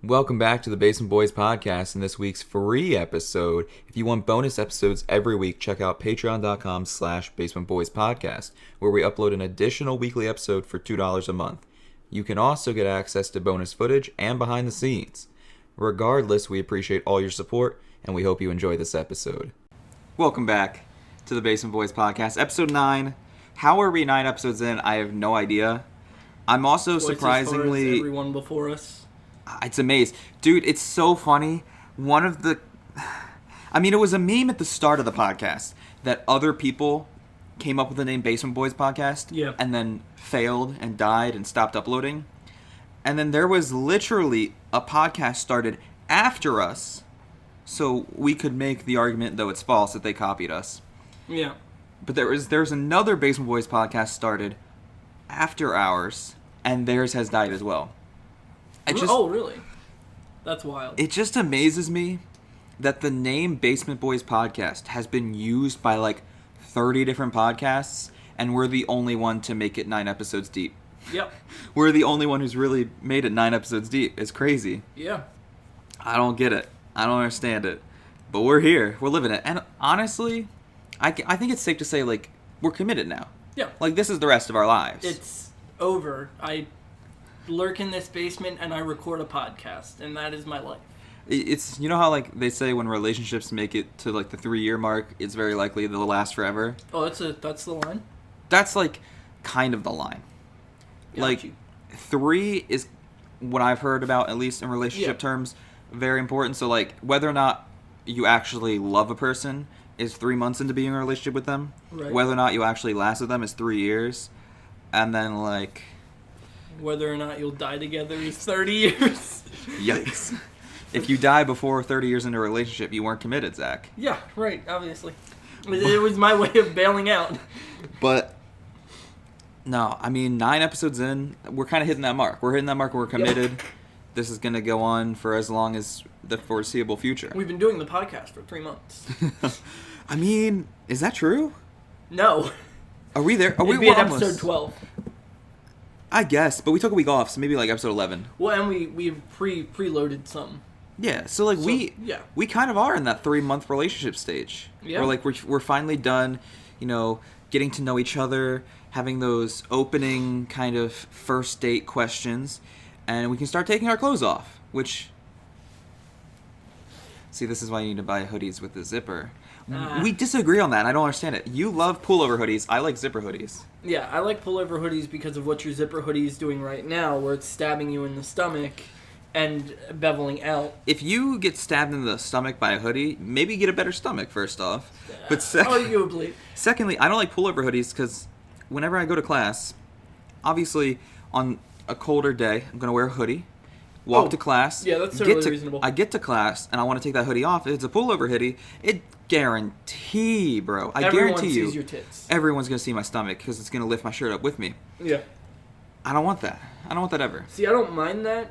Welcome back to the Basement Boys podcast and this week's free episode. If you want bonus episodes every week, check out patreon.com/basementboyspodcast, where we upload an additional weekly episode for $2 a month. You can also get access to bonus footage and behind the scenes. Regardless, we appreciate all your support, and we hope you enjoy this episode. Welcome back to the Basement Boys podcast, episode 9. How are we 9 episodes in? I have no idea. I'm also Twice surprisingly... as far as everyone before us. It's amazing. Dude, it's so funny. It was a meme at the start of the podcast that other people came up with the name Basement Boys Podcast and then failed and died and stopped uploading. And then there was literally a podcast started after us so we could make the argument, though it's false, that they copied us. Yeah. But there's another Basement Boys podcast started after ours, and theirs has died as well. Oh, really? That's wild. It just amazes me that the name Basement Boys Podcast has been used by like 30 different podcasts, and we're the only one to make it 9 episodes deep. Yep. We're the only one who's really made it 9 episodes deep. It's crazy. Yeah. I don't get it. I don't understand it. But we're here. We're living it. And honestly, I think it's safe to say, like, we're committed now. Yeah. Like, this is the rest of our lives. It's over. I lurk in this basement and I record a podcast, and that is my life. It's, you know how, like, they say when relationships make it to, like, the 3-year mark, it's very likely they'll last forever? Oh, that's the line? That's, like, kind of the line. Got like, you. 3 is what I've heard about, at least in relationship terms, very important. So, like, whether or not you actually love a person is 3 months into being in a relationship with them. Right. Whether or not you actually last with them is 3 years. And then, like... Whether or not you'll die together is 30 years. Yikes. If you die before 30 years into a relationship, you weren't committed, Zach. Yeah, right, obviously. It was my way of bailing out. But, no, 9 episodes in, we're kind of hitting that mark. We're hitting that mark, we're committed. Yep. This is going to go on for as long as the foreseeable future. We've been doing the podcast for 3 months. Is that true? No. Are we there? It'd be at episode 12. I guess, but we took a week off, so maybe like episode 11. Well, and we preloaded some. Yeah, so like we kind of are in that 3-month relationship stage. Yeah. Where like we're finally done, getting to know each other, having those opening kind of first date questions, and we can start taking our clothes off, which... See, this is why you need to buy hoodies with the zipper. We disagree on that, and I don't understand it. You love pullover hoodies. I like zipper hoodies. Yeah, I like pullover hoodies because of what your zipper hoodie is doing right now, where it's stabbing you in the stomach and beveling out. If you get stabbed in the stomach by a hoodie, maybe get a better stomach, first off. But arguably. Secondly, I don't like pullover hoodies because whenever I go to class, obviously on a colder day, I'm going to wear a hoodie. Walk to class. Yeah, that's totally reasonable. I get to class, and I want to take that hoodie off. If it's a pullover hoodie, it guarantee, bro. Everyone guarantee you. Sees your tits. Everyone's going to see my stomach because it's going to lift my shirt up with me. Yeah. I don't want that. I don't want that ever. See, I don't mind that,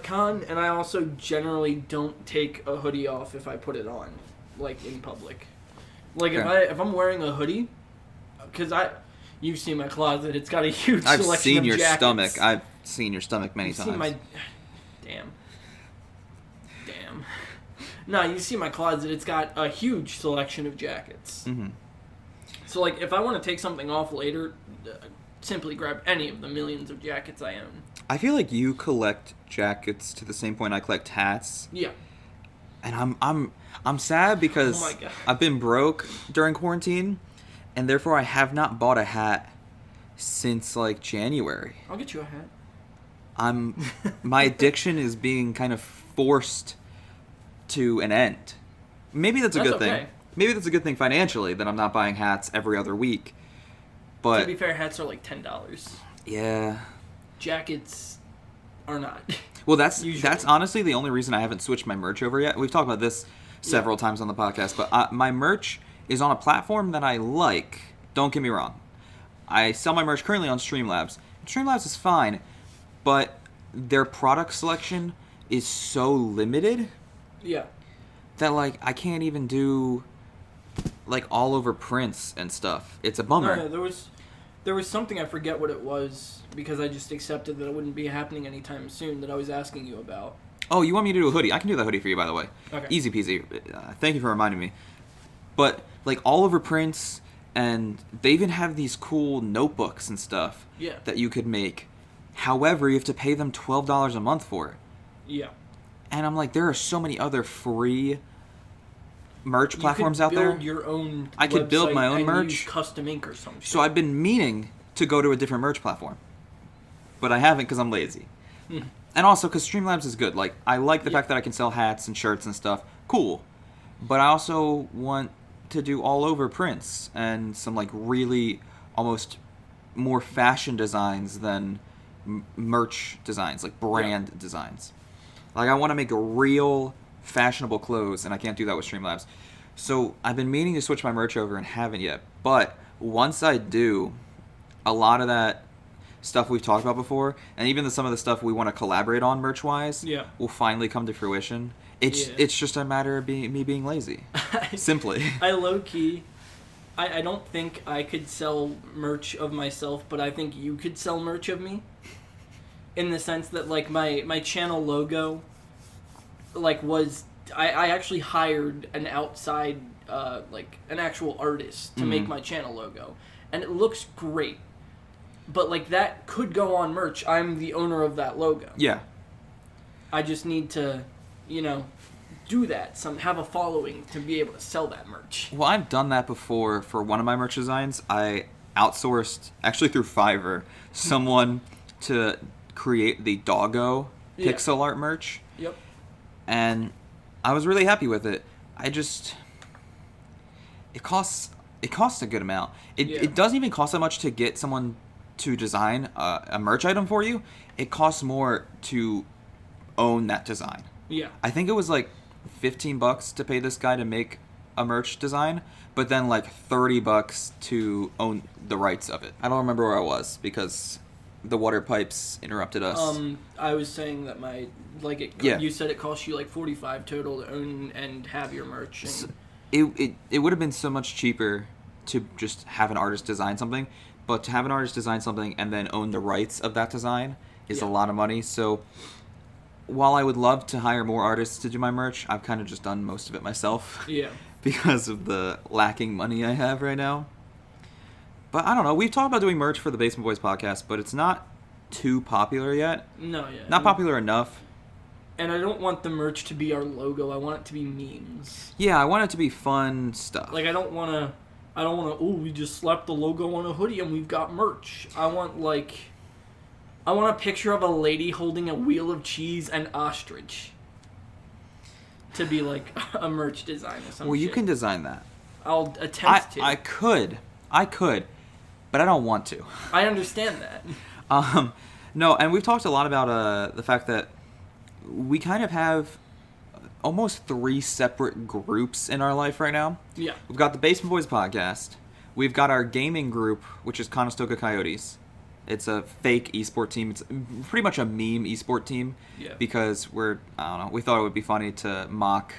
Con, and I also generally don't take a hoodie off if I put it on, like, in public. Like, if I'm wearing a hoodie, because you've seen my closet, it's got a huge selection of jackets. I've seen your stomach. I've seen your stomach many times. Seen my... Damn. No, you see my closet, it's got a huge selection of jackets. Mm-hmm. So, like, if I want to take something off later, simply grab any of the millions of jackets I own. I feel like you collect jackets to the same point I collect hats. Yeah. And I'm sad because I've been broke during quarantine, and therefore I have not bought a hat since, like, January. I'll get you a hat. My addiction is being kind of forced to an end. Maybe that's a good thing. Maybe that's a good thing financially that I'm not buying hats every other week. But to be fair, hats are like $10. Yeah. Jackets are not. Well, that's honestly the only reason I haven't switched my merch over yet. We've talked about this several times on the podcast, but my merch is on a platform that I like. Don't get me wrong. I sell my merch currently on Streamlabs. Streamlabs is fine, but their product selection is so limited. Yeah. That, like, I can't even do, like, all over prints and stuff. It's a bummer. No, there was something, I forget what it was, because I just accepted that it wouldn't be happening anytime soon, that I was asking you about. Oh, you want me to do a hoodie? I can do that hoodie for you, by the way. Okay. Easy peasy. Thank you for reminding me. But, like, all over prints, and they even have these cool notebooks and stuff Yeah. that you could make. However, you have to pay them $12 a month for it. Yeah. And I'm like, there are so many other free merch platforms you out could there. build your own I could build my website own and merch. use custom ink or something. So I've been meaning to go to a different merch platform. But I haven't because I'm lazy. And also because Streamlabs is good. Like, I like the fact that I can sell hats and shirts and stuff. Cool. But I also want to do all over prints and some, like, really almost more fashion designs than merch designs, like brand designs. Like, I want to make a real fashionable clothes, and I can't do that with Streamlabs. So I've been meaning to switch my merch over and haven't yet. But once I do, a lot of that stuff we've talked about before, and even some of the stuff we want to collaborate on merch-wise, will finally come to fruition. It's just a matter of me being lazy, simply. I low-key, I don't think I could sell merch of myself, but I think you could sell merch of me. In the sense that, like, my channel logo, like, was... I actually hired an outside, like, an actual artist to make my channel logo. And it looks great. But, like, that could go on merch. I'm the owner of that logo. Yeah. I just need to, do that. Have a following to be able to sell that merch. Well, I've done that before for one of my merch designs. I outsourced, actually through Fiverr, someone to create the Doggo pixel art merch. Yep. And I was really happy with it. It costs a good amount. It doesn't even cost that much to get someone to design a merch item for you. It costs more to own that design. Yeah. I think it was like $15 to pay this guy to make a merch design, but then like $30 to own the rights of it. I don't remember where I was because the water pipes interrupted us. I was saying that you said it cost you like $45 total to own and have your merch. And... So it would have been so much cheaper to just have an artist design something, but to have an artist design something and then own the rights of that design is a lot of money. So while I would love to hire more artists to do my merch, I've kind of just done most of it myself. Yeah. Because of the lacking money I have right now. But I don't know. We've talked about doing merch for the Basement Boys podcast, but it's not too popular yet. No, yeah. Not popular enough. And I don't want the merch to be our logo. I want it to be memes. Yeah, I want it to be fun stuff. Like, I don't want to, oh, we just slapped the logo on a hoodie and we've got merch. I want a picture of a lady holding a wheel of cheese and ostrich to be, like, a merch design or something. Well, you can design that. I'll attempt to. I could, but I don't want to. I understand that. No, and we've talked a lot about the fact that we kind of have almost 3 separate groups in our life right now. Yeah. We've got the Basement Boys podcast. We've got our gaming group, which is Conestoga Coyotes. It's a fake esport team. It's pretty much a meme esport team. Yeah. Because we thought it would be funny to mock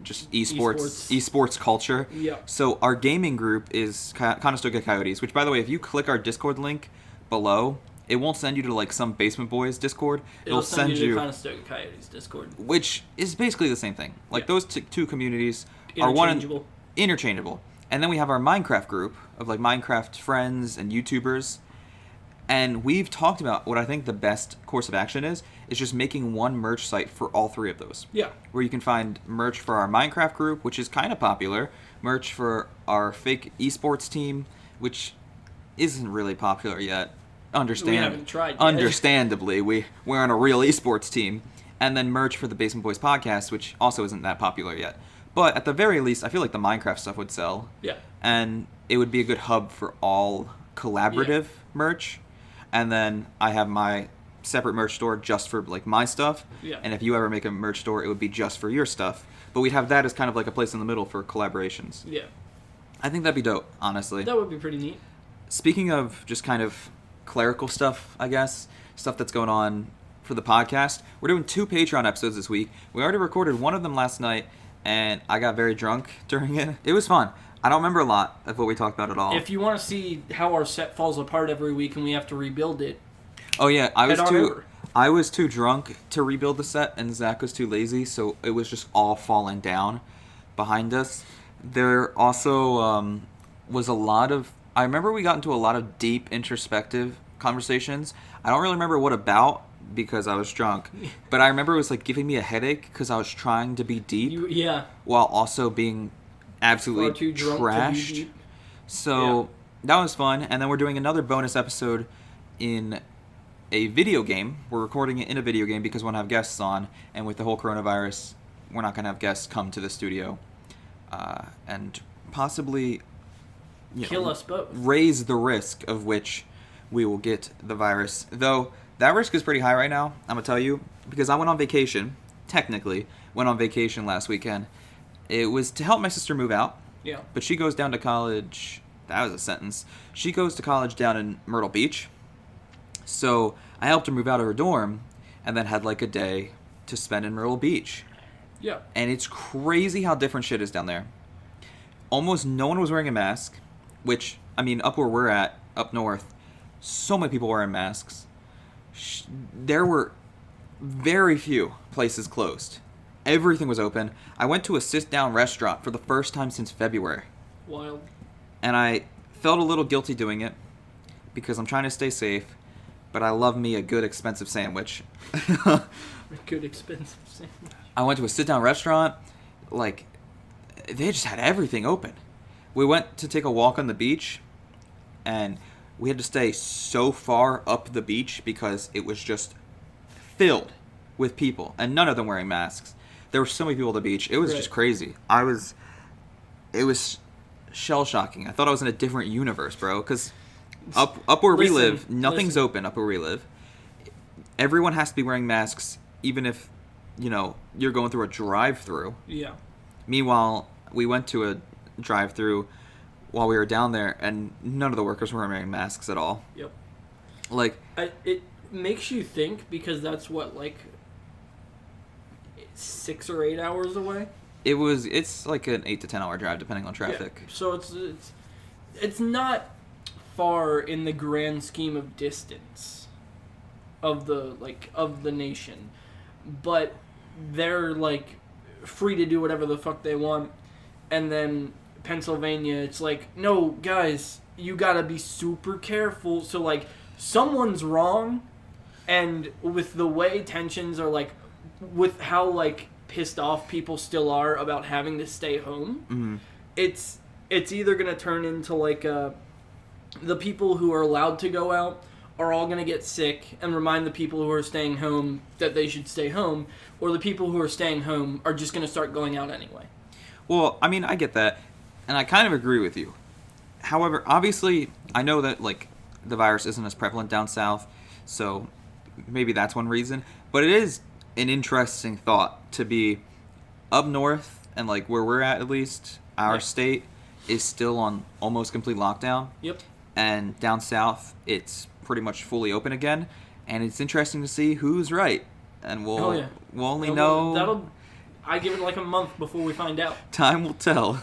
just esports culture. Yeah. So our gaming group is Conestoga Coyotes, which, by the way, if you click our Discord link below, it won't send you to like some Basement Boys Discord. It'll send you to Conestoga Coyotes Discord, which is basically the same thing. Like those two communities are interchangeable. And then we have our Minecraft group of like Minecraft friends and YouTubers. And we've talked about what I think the best course of action is just making one merch site for all 3 of those. Yeah. Where you can find merch for our Minecraft group, which is kind of popular, merch for our fake esports team, which isn't really popular yet. We haven't tried yet. Understandably, we're on a real esports team. And then merch for the Basement Boys podcast, which also isn't that popular yet. But at the very least, I feel like the Minecraft stuff would sell. Yeah. And it would be a good hub for all collaborative merch. And then I have my separate merch store just for like my stuff. Yeah. And if you ever make a merch store, it would be just for your stuff. But we'd have that as kind of like a place in the middle for collaborations. Yeah. I think that'd be dope, honestly. That would be pretty neat. Speaking of just kind of clerical stuff, I guess, stuff that's going on for the podcast, we're doing 2 Patreon episodes this week. We already recorded one of them last night, and I got very drunk during it. It was fun. I don't remember a lot of what we talked about at all. If you want to see how our set falls apart every week and we have to rebuild it, oh yeah, I I was too drunk to rebuild the set, and Zach was too lazy, so it was just all falling down behind us. There also was a lot of... I remember we got into a lot of deep, introspective conversations. I don't really remember what about, because I was drunk. But I remember it was like giving me a headache because I was trying to be deep Yeah. while also being absolutely Far too drunk to be trashed. deep. So that was fun. And then we're doing another bonus episode in a video game. We're recording it in a video game because we want to have guests on. And with the whole coronavirus, we're not going to have guests come to the studio and possibly Kill us both. raise the risk of which we will get the virus. Though that risk is pretty high right now, I'm going to tell you, because I went on vacation, technically, went on vacation last weekend. It was to help my sister move out, Yeah. but she goes down to college. That was a sentence. She goes to college down in Myrtle Beach. So I helped her move out of her dorm and then had like a day to spend in Myrtle Beach. Yeah. And it's crazy how different shit is down there. Almost no one was wearing a mask, which, I mean, up where we're at, up north, so many people wearing masks. There were very few places closed. Everything was open. I went to a sit-down restaurant for the first time since February. Wild. And I felt a little guilty doing it because I'm trying to stay safe, but I love me a good expensive sandwich. Good expensive sandwich. I went to a sit-down restaurant. Like, they just had everything open. We went to take a walk on the beach, and we had to stay so far up the beach because it was just filled with people, and none of them wearing masks. There were so many people at the beach. It was Right. just crazy. It was shell-shocking. I thought I was in a different universe, bro, because up where we live, nothing's open up where we live. Everyone has to be wearing masks, even if, you're going through a drive-through. Yeah. Meanwhile, we went to a drive-through while we were down there, and none of the workers were wearing masks at all. Yep. Like, It makes you think, because that's what, like, 6 or 8 hours away. it's like an 8 to 10 hour drive depending on traffic. Yeah. So it's not far in the grand scheme of distance of the nation, but they're like free to do whatever the fuck they want. And then Pennsylvania, it's like, no, guys, you gotta be super careful. So like, someone's wrong, and with the way tensions are, like, with how like pissed off people still are about having to stay home, Mm-hmm. it's either gonna turn into like the people who are allowed to go out are all gonna get sick and remind the people who are staying home that they should stay home, or the people who are staying home are just gonna start going out anyway. Well, I mean, I get that, and I kind of agree with you. However, obviously, I know that, like, the virus isn't as prevalent down south, so maybe that's one reason. But it is an interesting thought to be up north, and, like, where we're at least, our Yeah. state is still on almost complete lockdown. Yep. And down south, it's pretty much fully open again. And it's interesting to see who's right. And we'll only know... I give it like a month before we find out. Time will tell.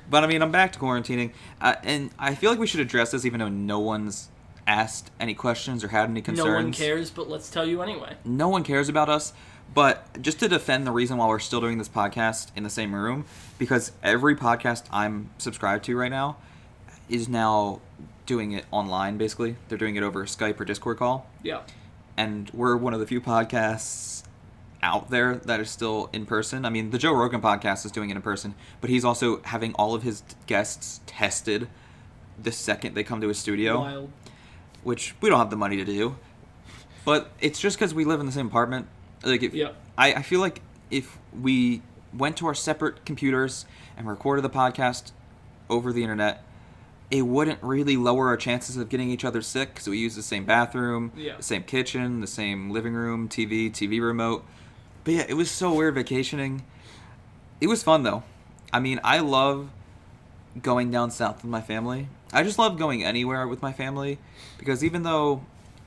But, I mean, I'm back to quarantining. And I feel like we should address this even though no one's asked any questions or had any concerns. No one cares, but let's tell you anyway. No one cares about us. But just to defend the reason why we're still doing this podcast in the same room, because every podcast I'm subscribed to right now is now doing it online, basically. They're doing it over Skype or Discord call. Yeah. And we're one of the few podcasts out there that is still in person. I mean, the Joe Rogan podcast is doing it in person, but he's also having all of his guests tested the second they come to his studio. Wild. Which we don't have the money to do. But it's just because we live in the same apartment. Like, I feel like if we went to our separate computers and recorded the podcast over the internet, it wouldn't really lower our chances of getting each other sick because we use the same bathroom, the same kitchen, the same living room, TV remote. But yeah, it was so weird vacationing. It was fun, though. I mean, I love going down south with my family. I just love going anywhere with my family because even though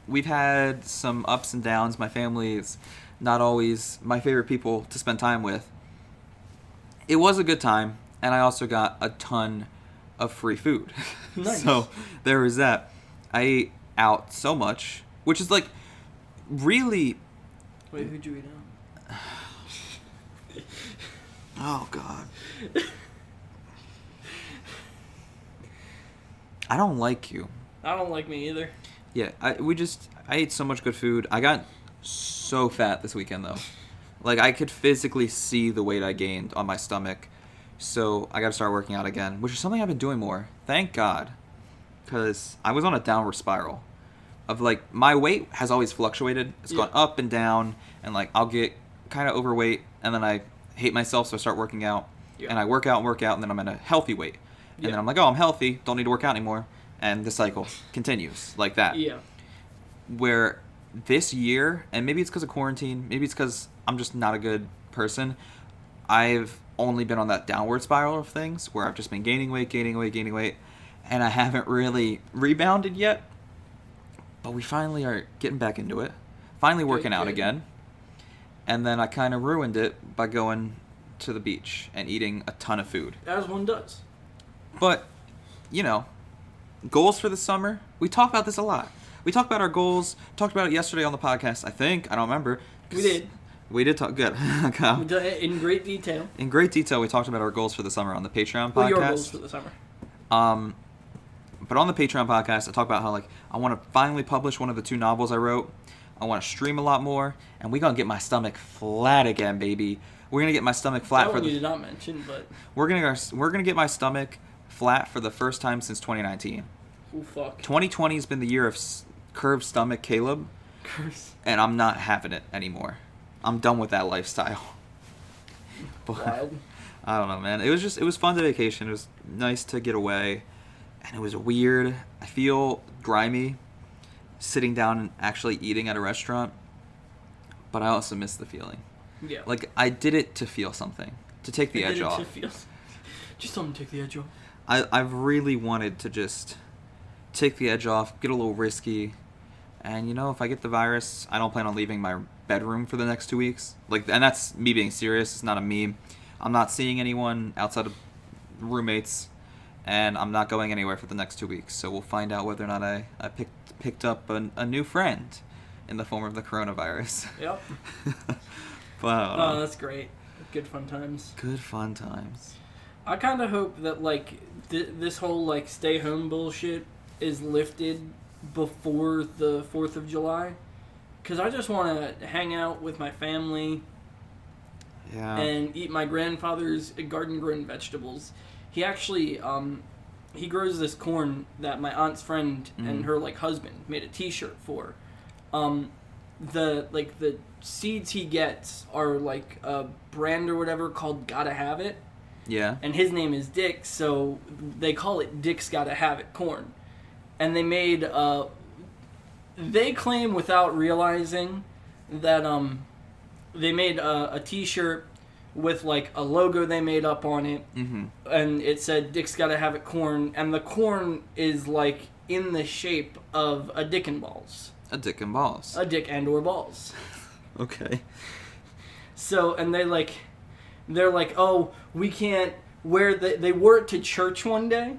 we've had some ups and downs, my family is not always my favorite people to spend time with. It was a good time, and I also got a ton of free food. Nice. So there was that. I ate out so much, which is like really... Wait, who'd you eat out? Oh, God. I don't like you. I don't like me either. Yeah, I ate so much good food. I got so fat this weekend, though. Like, I could physically see the weight I gained on my stomach. So, I gotta start working out again, which is something I've been doing more. Thank God. Because I was on a downward spiral. Of, like, my weight has always fluctuated. It's gone up and down. And, like, I'll get kind of overweight. And then I hate myself, so I start working out. And I work out, and then I'm at a healthy weight. And then I'm like, oh, I'm healthy. Don't need to work out anymore. And the cycle continues like that. Yeah. Where this year, and maybe it's because of quarantine, maybe it's because I'm just not a good person, I've only been on that downward spiral of things where I've just been gaining weight, and I haven't really rebounded yet. But we finally are getting back into it. Finally working out again. And then I kind of ruined it by going to the beach and eating a ton of food. As one does. But, you know, goals for the summer. We talk about this a lot. We talk about our goals. Talked about it yesterday on the podcast, I think. I don't remember. We did. We did talk. Good. We've done it in great detail. In great detail, we talked about our goals for the summer on the Patreon podcast. What are your goals for the summer? But on the Patreon podcast, I talk about how, like, I want to finally publish one of the 2 novels I wrote. I want to stream a lot more. And we're going to get my stomach flat again, baby. We're going to get my stomach flat that for one you did not mention, but... We're gonna get my stomach flat for the first time since 2019. Oh, fuck. 2020 has been the year of curved stomach, Caleb. Curse. And I'm not having it anymore. I'm done with that lifestyle. But, Wild. I don't know, man. It was fun to vacation. It was nice to get away. And it was weird. I feel grimy sitting down and actually eating at a restaurant. But I also miss the feeling. Yeah. Like, I did it to feel something. To take the edge off. Just something to take the edge off. I've really wanted to just take the edge off, get a little risky. And, you know, if I get the virus, I don't plan on leaving my bedroom for the next 2 weeks. Like, and that's me being serious. It's not a meme. I'm not seeing anyone outside of roommates. And I'm not going anywhere for the next 2 weeks. So we'll find out whether or not I picked up a new friend in the form of the coronavirus. Yep. But I don't know. Oh, that's great. Good fun times. Good fun times. I kind of hope that, like, this whole, like, stay home bullshit is lifted before the 4th of July. Because I just want to hang out with my family and eat my grandfather's garden-grown vegetables. He actually, he grows this corn that my aunt's friend and her, like, husband made a t-shirt for. The seeds he gets are, like, a brand or whatever called Gotta Have It. Yeah. And his name is Dick, so they call it Dick's Gotta Have It corn. And they made, they claim without realizing that, they made a t-shirt with, like, a logo they made up on it. Mm-hmm. And it said Dick's Gotta Have It corn. And the corn is, like, in the shape of a dick and balls. A dick and balls. A dick and or balls. Okay. So, and they're like, oh, we can't wear they wore it to church one day.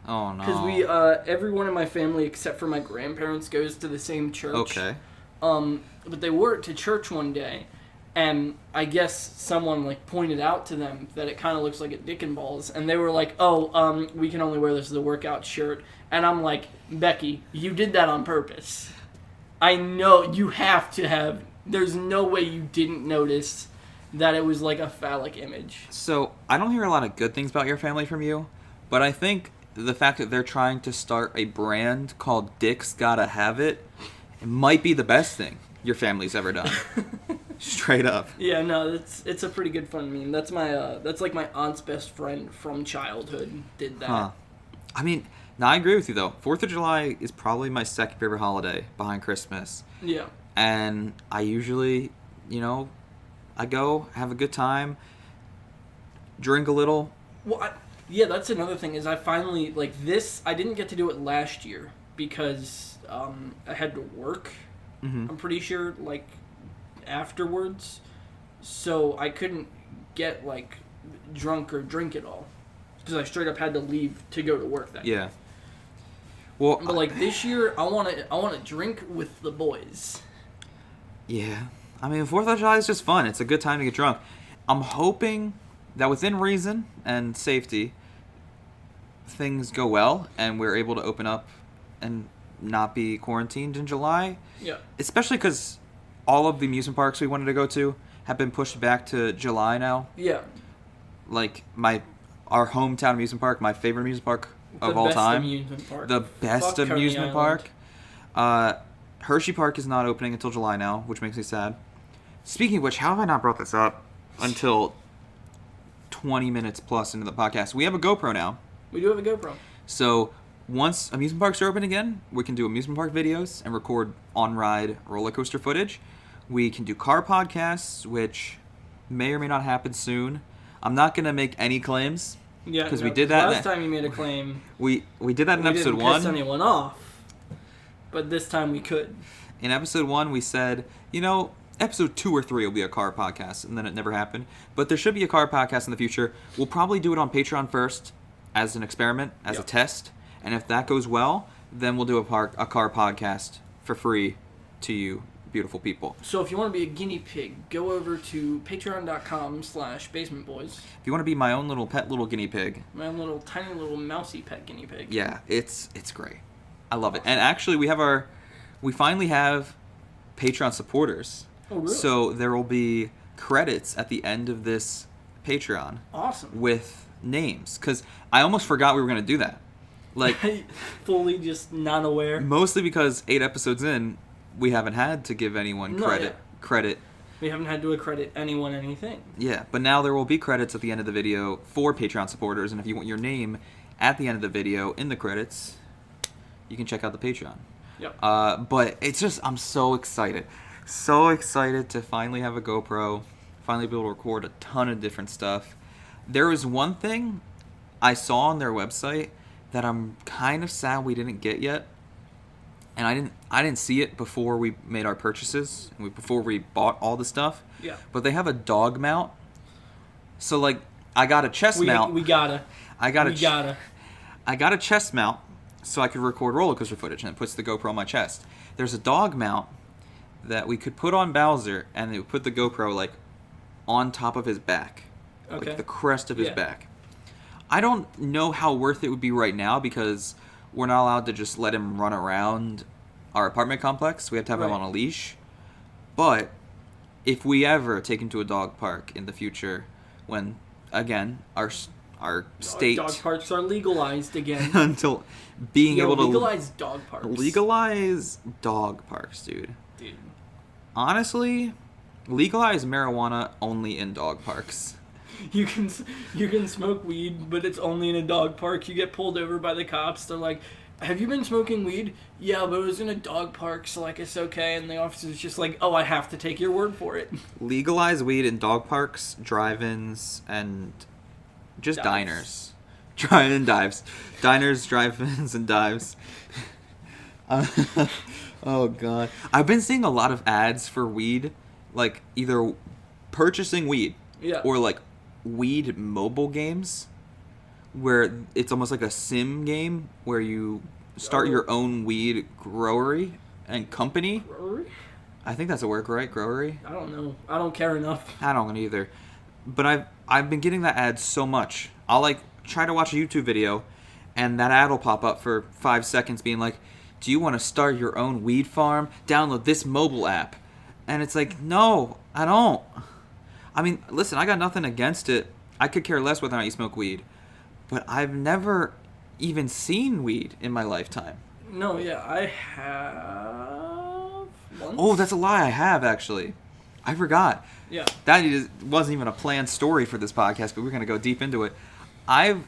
Oh, no. Because everyone in my family except for my grandparents goes to the same church. Okay. But they wore it to church one day, and I guess someone, like, pointed out to them that it kind of looks like a dick and balls, and they were like, oh, we can only wear this as a workout shirt. And I'm like, Becky, you did that on purpose. I know you have to have. There's no way you didn't notice that it was like a phallic image. So, I don't hear a lot of good things about your family from you, but I think the fact that they're trying to start a brand called Dick's Gotta Have It might be the best thing your family's ever done. Straight up. Yeah, no, it's a pretty good fun meme. That's like my aunt's best friend from childhood did that. Huh. I mean, now I agree with you though. 4th of July is probably my second favorite holiday behind Christmas. Yeah. And I usually, you know, I go, have a good time, drink a little. Well, yeah, that's another thing is I finally, like, this, I didn't get to do it last year because I had to work, I'm pretty sure, like, afterwards. So I couldn't get, like, drunk or drink at all because I straight up had to leave to go to work that day. Yeah. Well, But, like, this year, I want to drink with the boys. Yeah. I mean, 4th of July is just fun. It's a good time to get drunk. I'm hoping that within reason and safety, things go well and we're able to open up and not be quarantined in July. Yeah. Especially because all of the amusement parks we wanted to go to have been pushed back to July now. Yeah. Like our hometown amusement park, my favorite amusement park of all time. The best Fuck Coney amusement park. Hershey Park is not opening until July now, which makes me sad. Speaking of which, how have I not brought this up until 20 minutes plus into the podcast? We have a GoPro now. We do have a GoPro. So once amusement parks are open again, we can do amusement park videos and record on-ride roller coaster footage. We can do car podcasts, which may or may not happen soon. I'm not going to make any claims. Yeah, because we did that. Last time you made a claim. We did that in episode 1. We didn't piss anyone off, but this time we could. In episode 1, we said, episode 2 or 3 will be a car podcast, and then it never happened. But there should be a car podcast in the future. We'll probably do it on Patreon first as an experiment, as a test. And if that goes well, then we'll do a car podcast for free to you beautiful people. So if you want to be a guinea pig, go over to patreon.com/basementboys. If you want to be my own little pet little guinea pig. My own little tiny little mousy pet guinea pig. Yeah, it's great. I love it. And actually we finally have Patreon supporters. Oh, really? So there will be credits at the end of this Patreon. Awesome. With names. Because I almost forgot we were going to do that. Like, fully just not aware. Mostly because 8 episodes in, we haven't had to give anyone credit. We haven't had to accredit anyone anything. Yeah, but now there will be credits at the end of the video for Patreon supporters, and if you want your name at the end of the video in the credits, you can check out the Patreon. Yep. But it's just, I'm so excited. So excited to finally have a GoPro, finally be able to record a ton of different stuff. There was one thing I saw on their website that I'm kind of sad we didn't get yet. And I didn't see it before we made our purchases, before we bought all the stuff. Yeah. But they have a dog mount. So like I got a chest mount. I got a chest mount so I could record roller coaster footage, and it puts the GoPro on my chest. There's a dog mount that we could put on Bowser, and it would put the GoPro like on top of his back. Okay. Like the crest of his back. I don't know how worth it would be right now because we're not allowed to just let him run around our apartment complex. We have to have him on a leash. But if we ever take him to a dog park in the future, when, again, our state... Dog parks are legalized again. until being able to... legalize dog parks. Legalize dog parks, dude. Honestly, legalize marijuana only in dog parks. You can smoke weed, but it's only in a dog park. You get pulled over by the cops. They're like, "Have you been smoking weed?" "Yeah, but it was in a dog park, so like it's okay." And the officer's just like, "Oh, I have to take your word for it." Legalize weed in dog parks, drive-ins, and just diners. Drive-in dives. Diners, drive-ins, and dives. Oh, God. I've been seeing a lot of ads for weed, like either purchasing weed or like weed mobile games where it's almost like a sim game where you start your own weed growery and company. Growery? I think that's a word, right? Growery? I don't know. I don't care enough. I don't either. But I've been getting that ad so much. I'll like try to watch a YouTube video and that ad will pop up for 5 seconds being like, "Do you want to start your own weed farm? Download this mobile app." And it's like, no, I don't. I mean, listen, I got nothing against it. I could care less whether or not you smoke weed. But I've never even seen weed in my lifetime. No, yeah, I have once. Oh, that's a lie. I have, actually. I forgot. Yeah. That wasn't even a planned story for this podcast, but we're going to go deep into it. I've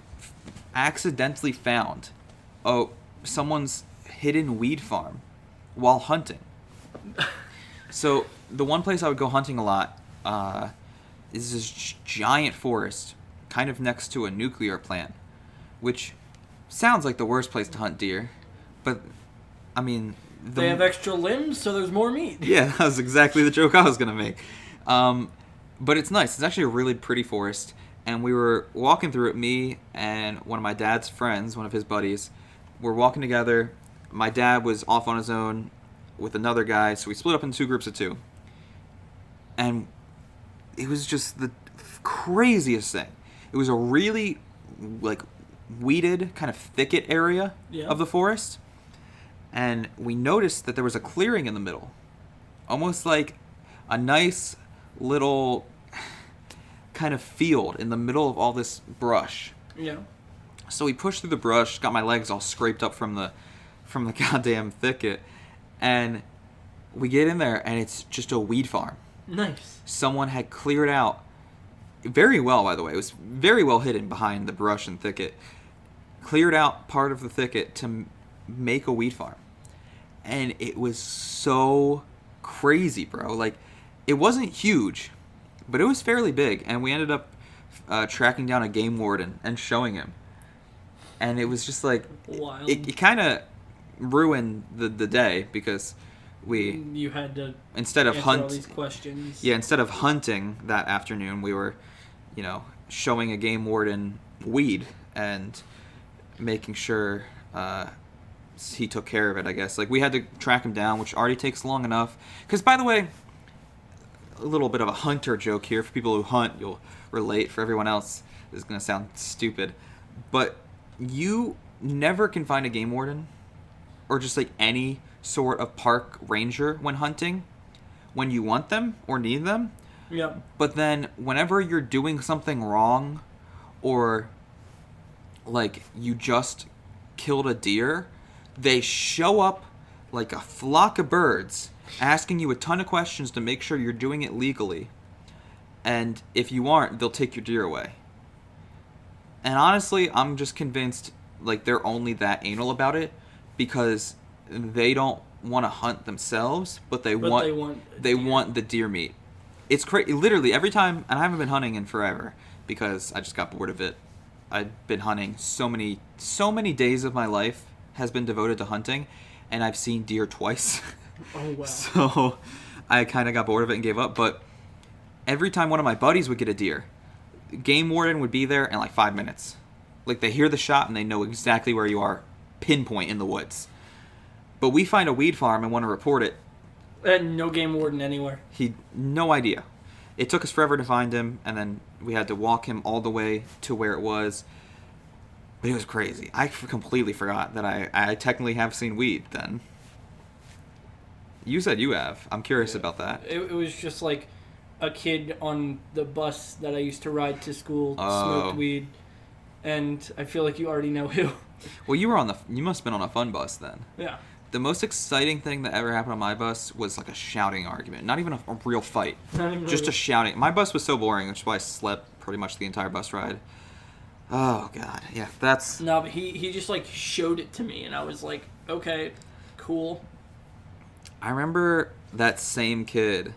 accidentally found someone's hidden weed farm while hunting. So the one place I would go hunting a lot is this giant forest kind of next to a nuclear plant, which sounds like the worst place to hunt deer, but I mean they have extra limbs, so there's more meat. Yeah, that was exactly the joke I was gonna make. But it's nice. It's actually a really pretty forest, and we were walking through it. Me and one of my dad's friends, one of his buddies, were walking together. My dad was off on his own with another guy, so we split up into 2 groups of 2. and it was just the craziest thing. It was a really, like, weeded kind of thicket area of the forest, and we noticed that there was a clearing in the middle, almost like a nice little kind of field in the middle of all this brush. Yeah. So we pushed through the brush, got my legs all scraped up from the goddamn thicket, and we get in there, and it's just a weed farm. Nice. Someone had cleared out very well, by the way. It was very well hidden behind the brush and thicket. Cleared out part of the thicket to make a weed farm. And it was so crazy, bro. Like, it wasn't huge, but it was fairly big. And we ended up tracking down a game warden and showing him. And it was just like, wild. It kind of ruined the day because you had to instead of answer all these questions. Yeah, instead of hunting that afternoon, we were, showing a game warden weed and making sure he took care of it, I guess. Like, we had to track him down, which already takes long enough. Because, by the way, a little bit of a hunter joke here. For people who hunt, you'll relate. For everyone else, this is going to sound stupid. But you never can find a game warden or just, like, any sort of park ranger when hunting when you want them or need them. Yeah. But then whenever you're doing something wrong or like you just killed a deer, they show up like a flock of birds asking you a ton of questions to make sure you're doing it legally. And if you aren't, they'll take your deer away. And honestly, I'm just convinced like they're only that anal about it because they don't want to hunt themselves, but they want the deer meat. It's crazy. Literally every time, and I haven't been hunting in forever because I just got bored of it. I've been hunting so many days of my life has been devoted to hunting, and I've seen deer twice. Oh wow! So I kind of got bored of it and gave up. But every time one of my buddies would get a deer, game warden would be there in like 5 minutes. Like they hear the shot and they know exactly where you are, pinpoint in the woods. But we find a weed farm and want to report it. And no game warden anywhere. No idea. It took us forever to find him, and then we had to walk him all the way to where it was. But it was crazy. I completely forgot that I technically have seen weed then. You said you have. I'm curious about that. It was just like a kid on the bus that I used to ride to school smoked weed. And I feel like you already know who. Well, you must have been on a fun bus then. Yeah. The most exciting thing that ever happened on my bus was like a shouting argument. Not even a real fight. Just a shouting. My bus was so boring, which is why I slept pretty much the entire bus ride. Oh, God. Yeah, that's... No, but he just, like, showed it to me, and I was like, okay, cool. I remember that same kid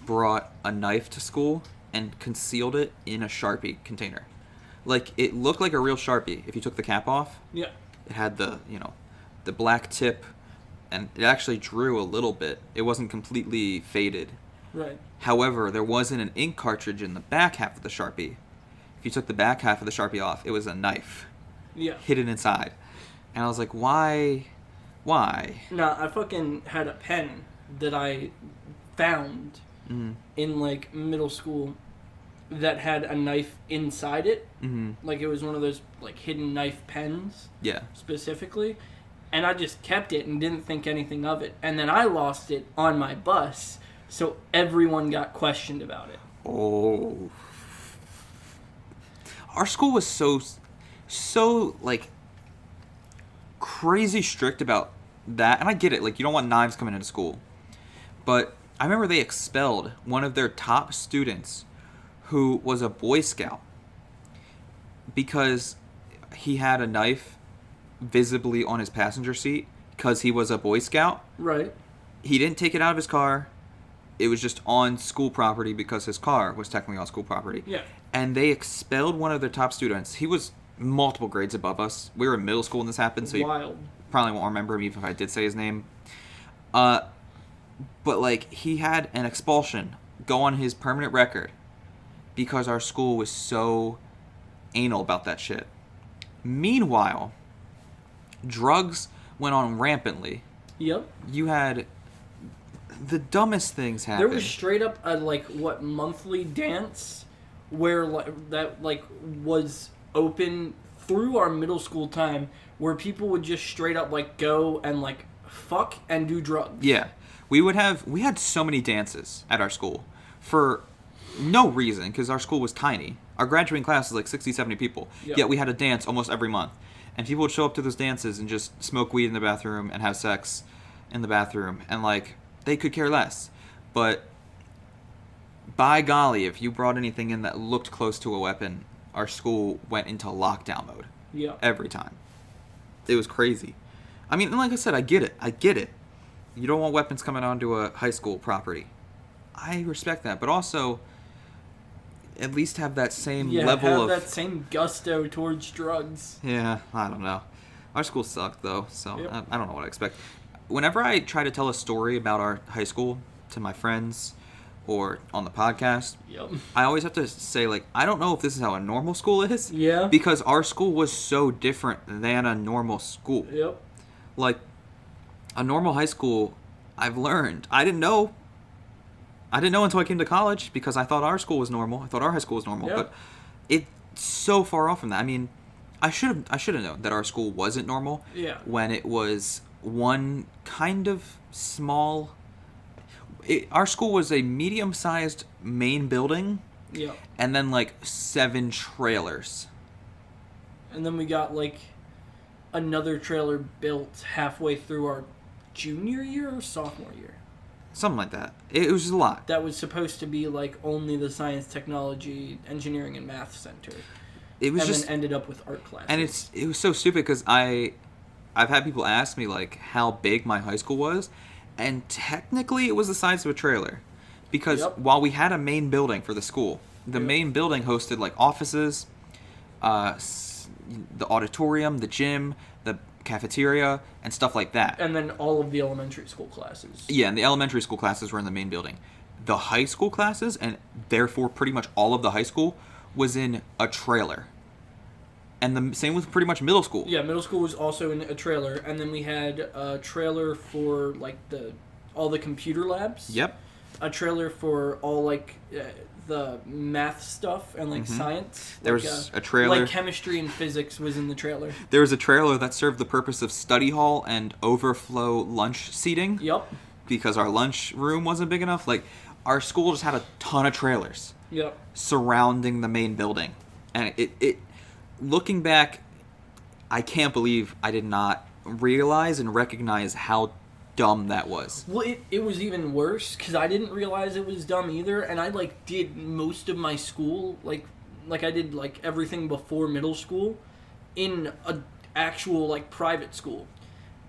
brought a knife to school and concealed it in a Sharpie container. Like, it looked like a real Sharpie if you took the cap off. Yeah. It had the black tip, and it actually drew a little bit. It wasn't completely faded. Right. However, there wasn't an ink cartridge in the back half of the Sharpie. If you took the back half of the Sharpie off, it was a knife. Yeah. Hidden inside. And I was like, why? Why? Nah, I fucking had a pen that I found in, like, middle school that had a knife inside it. Mm-hmm. Like, it was one of those, like, hidden knife pens. Yeah. Specifically. And I just kept it and didn't think anything of it. And then I lost it on my bus, so everyone got questioned about it. Oh. Our school was so like, crazy strict about that. And I get it, like, you don't want knives coming into school. But I remember they expelled one of their top students who was a Boy Scout because he had a knife visibly on his passenger seat because he was a Boy Scout. Right. He didn't take it out of his car. It was just on school property because his car was technically on school property. Yeah. And they expelled one of their top students. He was multiple grades above us. We were in middle school when this happened, so Wild. You probably won't remember him even if I did say his name. But, like, he had an expulsion go on his permanent record because our school was so anal about that shit. Meanwhile, drugs went on rampantly. Yep. You had the dumbest things happen. There was straight up a monthly dance where that was open through our middle school time, where people would just straight up go and fuck and do drugs. Yeah, we had so many dances at our school for no reason, because our school was tiny. Our graduating class was 60, 70 people. Yep. Yet we had a dance almost every month. And people would show up to those dances and just smoke weed in the bathroom and have sex in the bathroom. And, they could care less. But, by golly, if you brought anything in that looked close to a weapon, our school went into lockdown mode. Yeah. Every time. It was crazy. I mean, and like I said, I get it. You don't want weapons coming onto a high school property. I respect that. But also, at least have that same level of... that same gusto towards drugs. Yeah, I don't know. Our school sucked, though, so Yep. I don't know what I expect. Whenever I try to tell a story about our high school to my friends or on the podcast, Yep. I always have to say, I don't know if this is how a normal school is. Yeah. Because our school was so different than a normal school. Yep. A normal high school, I've learned. I didn't know until I came to college, because I thought our school was normal. I thought our high school was normal. Yeah. But it's so far off from that. I mean, I should have known that our school wasn't normal. Yeah. When it was one kind of small... our school was a medium-sized main building. Yep. And then 7 trailers. And then we got another trailer built halfway through our junior year or sophomore year. Something like that. It was a lot. That was supposed to be only the science, technology, engineering, and math center. It was and just... then ended up with art classes. And it was so stupid, because I've had people ask me how big my high school was, and technically it was the size of a trailer, because Yep. while we had a main building for the school, the Yep. main building hosted offices, the auditorium, the gym, the cafeteria, and stuff like that. And then all of the elementary school classes. Yeah, and the elementary school classes were in the main building. The high school classes, and therefore pretty much all of the high school, was in a trailer. And the same with pretty much middle school. Yeah, middle school was also in a trailer, and then we had a trailer for all the computer labs. Yep. A trailer for all the math stuff and science. There was a trailer. Chemistry and physics was in the trailer. There was a trailer that served the purpose of study hall and overflow lunch seating. Yep. Because our lunch room wasn't big enough. Our school just had a ton of trailers. Yep. Surrounding the main building. And it looking back, I can't believe I did not realize and recognize how dumb that was. Well, it was even worse, because I didn't realize it was dumb either, and I did most of my school I did everything before middle school in a actual private school,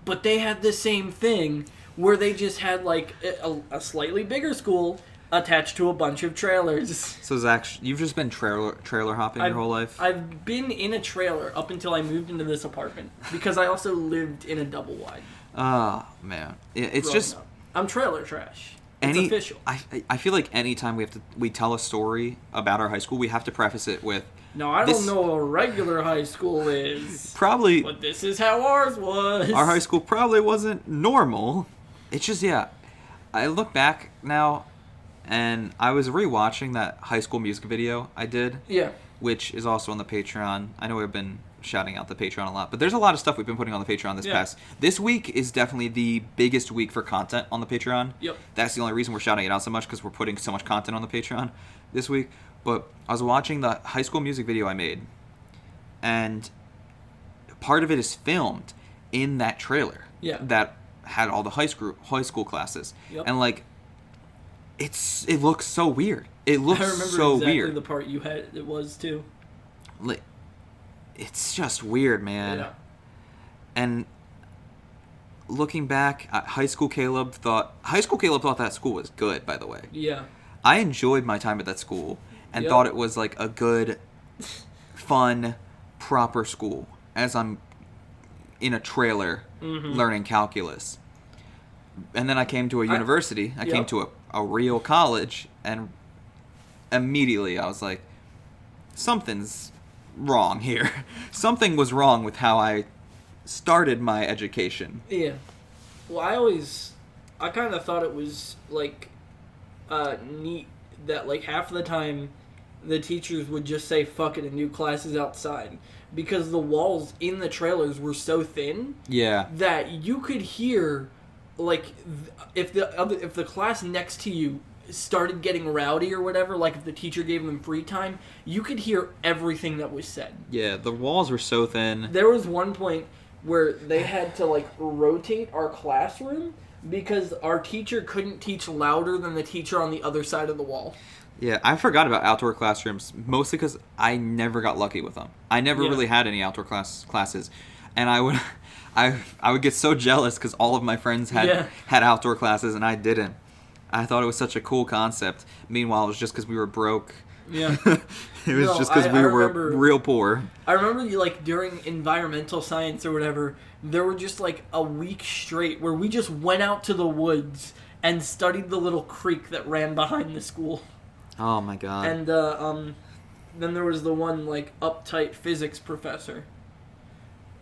but they had the same thing where they just had a slightly bigger school attached to a bunch of trailers. So Zach, you've just been trailer hopping your whole life? I've been in a trailer up until I moved into this apartment, because I also lived in a double wide. Oh, man. It's just... Up. I'm trailer trash. It's official. I feel like anytime we tell a story about our high school, we have to preface it with... No, I don't know what a regular high school is. Probably... But this is how ours was. Our high school probably wasn't normal. It's just, yeah. I look back now, and I was rewatching that High School Music video I did. Yeah. Which is also on the Patreon. I know we've been shouting out the Patreon a lot, but there's a lot of stuff we've been putting on the Patreon this week is definitely the biggest week for content on the Patreon. Yep. That's the only reason we're shouting it out so much, because we're putting so much content on the Patreon this week. But I was watching the High School Music video I made, and part of it is filmed in that trailer. Yeah. That had all the high school classes. Yep. And it looks so weird. It looks so weird. I remember exactly the part you had. It was too. It's just weird, man. Yeah. And looking back, High School Caleb thought that school was good, by the way. Yeah. I enjoyed my time at that school and Yep. thought it was a good, fun, proper school, as I'm in a trailer learning calculus. And then I came to a university. I came Yep. to a real college, and immediately I was like, something's wrong here. Something was wrong with how I started my education. Yeah. Well, I always I kind of thought it was like neat that like half the time the teachers would just say fuck it and do classes outside because the walls in the trailers were so thin Yeah. that you could hear like if the class next to you started getting rowdy or whatever, like if the teacher gave them free time, you could hear everything that was said. Yeah, the walls were so thin. There was one point where they had to like rotate our classroom because our teacher couldn't teach louder than the teacher on the other side of the wall. Yeah, I forgot about outdoor classrooms, mostly because I never got lucky with them. I never really had any outdoor classes, and I would, I would get so jealous because all of my friends had outdoor classes and I didn't. I thought it was such a cool concept. Meanwhile, it was just because we were broke. Yeah. It was just because we were real poor. I remember, like, during environmental science or whatever, there were just, like, a week straight where we just went out to the woods and studied the little creek that ran behind the school. Oh, my God. And, then there was the one, like, uptight physics professor.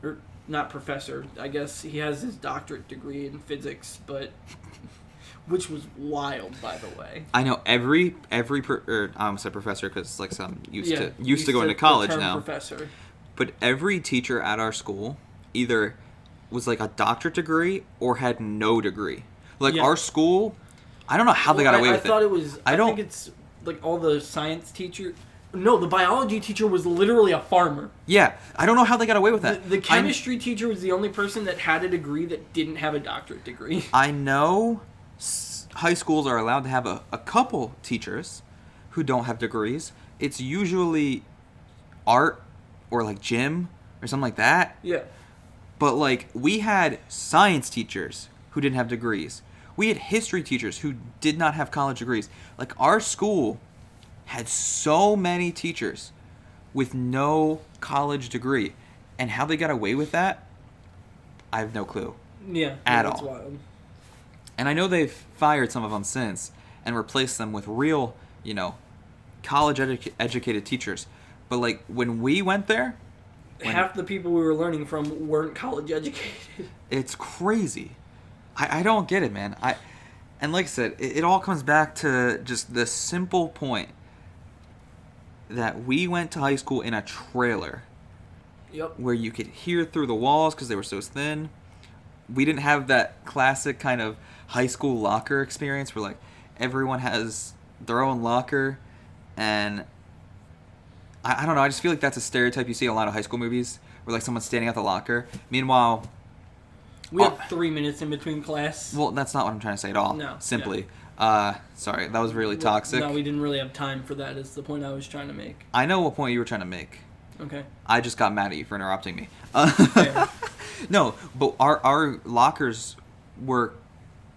Or, not professor. I guess he has his doctorate degree in physics, but... Which was wild, by the way. I know I almost said professor because like some used to going to college now. Professor. But every teacher at our school either was like a doctorate degree or had no degree. Like our school, I don't know how they got away with it. I thought it was. I think it's like all the science teachers. No, the biology teacher was literally a farmer. Yeah, I don't know how they got away with that. The chemistry teacher was the only person that had a degree that didn't have a doctorate degree. I know high schools are allowed to have a couple teachers who don't have degrees. It's usually art or like gym or something like that. Yeah. But like we had science teachers who didn't have degrees. We had history teachers who did not have college degrees. Like our school had so many teachers with no college degree. And how they got away with that, I have no clue. Yeah. At that's all. Wild. And I know they've fired some of them since and replaced them with real, college educated teachers. But like when we went there, half the people we were learning from weren't college educated. It's crazy. I don't get it, man. And like I said, it all comes back to just the simple point that we went to high school in a trailer. Yep. Where you could hear through the walls because they were so thin. We didn't have that classic kind of high school locker experience where like everyone has their own locker, and I don't know, I just feel like that's a stereotype you see in a lot of high school movies where like someone's standing at the locker. Meanwhile, we have 3 minutes in between class. Well, that's not what I'm trying to say at all. No. Simply. Sorry, that was really toxic. No, we didn't really have time for that is the point I was trying to make. I know what point you were trying to make. Okay. I just got mad at you for interrupting me. No, but our lockers were